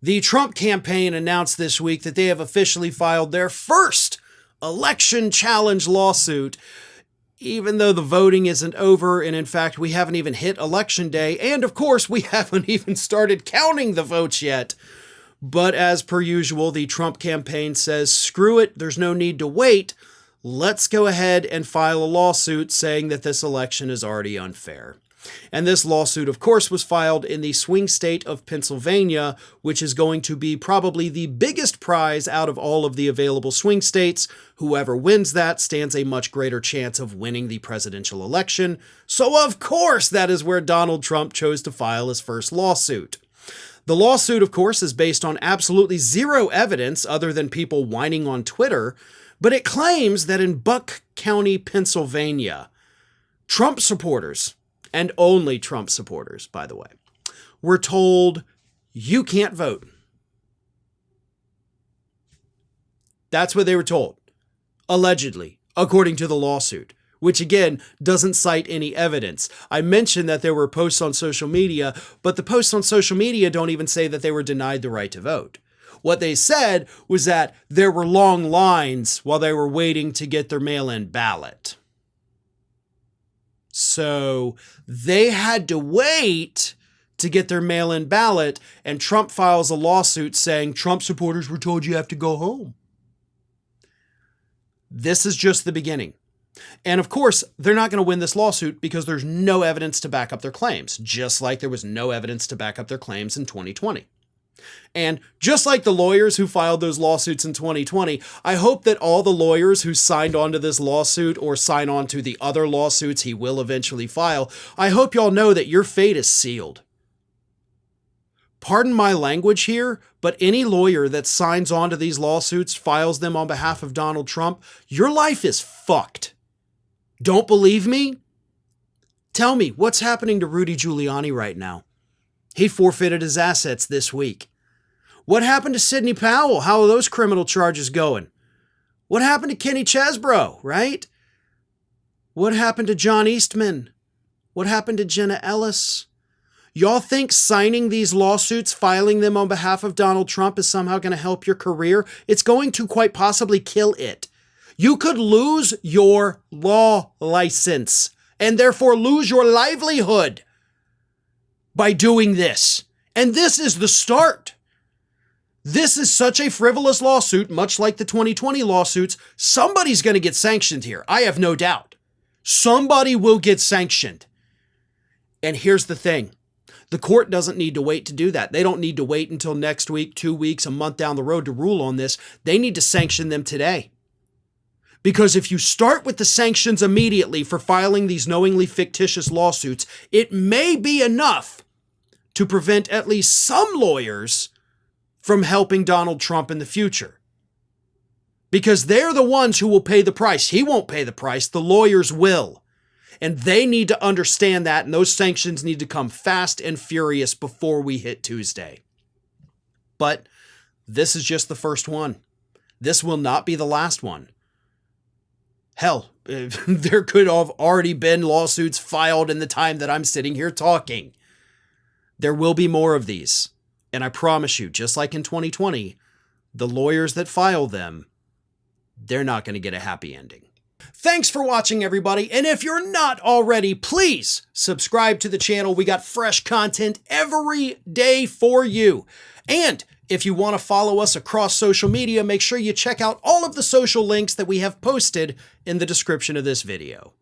The Trump campaign announced this week that they have officially filed their first election challenge lawsuit, even though the voting isn't over, and in fact, we haven't even hit election day, and of course, we haven't even started counting the votes yet. But as per usual, the Trump campaign says, screw it, there's no need to wait. Let's go ahead and file a lawsuit saying that this election is already unfair. And this lawsuit, of course, was filed in the swing state of Pennsylvania, which is going to be probably the biggest prize out of all of the available swing states. Whoever wins that stands a much greater chance of winning the presidential election. So, of course, that is where Donald Trump chose to file his first lawsuit. The lawsuit, of course, is based on absolutely zero evidence other than people whining on Twitter, but it claims that in Buck County, Pennsylvania, Trump supporters, and only Trump supporters, by the way, were told, you can't vote. That's what they were told, allegedly, according to the lawsuit, which again doesn't cite any evidence. I mentioned that there were posts on social media, but the posts on social media don't even say that they were denied the right to vote. What they said was that there were long lines while they were waiting to get their mail-in ballot. So they had to wait to get their mail-in ballot, and Trump files a lawsuit saying Trump supporters were told you have to go home. This is just the beginning. And of course, they're not going to win this lawsuit because there's no evidence to back up their claims, just like there was no evidence to back up their claims in 2020. And just like the lawyers who filed those lawsuits in 2020, I hope that all the lawyers who signed on to this lawsuit or sign on to the other lawsuits he will eventually file, I hope y'all know that your fate is sealed. Pardon my language here, but any lawyer that signs on to these lawsuits, files them on behalf of Donald Trump, your life is fucked. Don't believe me? Tell me, what's happening to Rudy Giuliani right now? He forfeited his assets this week. What happened to Sidney Powell? How are those criminal charges going? What happened to Kenny Chesbro, right? What happened to John Eastman? What happened to Jenna Ellis? Y'all think signing these lawsuits, filing them on behalf of Donald Trump is somehow going to help your career? It's going to quite possibly kill it. You could lose your law license and therefore lose your livelihood by doing this. And this is the start. This is such a frivolous lawsuit, much like the 2020 lawsuits. Somebody's going to get sanctioned here. I have no doubt. Somebody will get sanctioned. And here's the thing. The court doesn't need to wait to do that. They don't need to wait until next week, 2 weeks, a month down the road to rule on this. They need to sanction them today. Because if you start with the sanctions immediately for filing these knowingly fictitious lawsuits, it may be enough to prevent at least some lawyers from helping Donald Trump in the future. Because they're the ones who will pay the price. He won't pay the price. The lawyers will. And they need to understand that, and those sanctions need to come fast and furious before we hit Tuesday. But this is just the first one. This will not be the last one. Hell, there could have already been lawsuits filed in the time that I'm sitting here talking. There will be more of these. And I promise you, just like in 2020, the lawyers that file them, they're not going to get a happy ending. Thanks for watching, everybody. And if you're not already, please subscribe to the channel. We got fresh content every day for you. And if you want to follow us across social media, make sure you check out all of the social links that we have posted in the description of this video.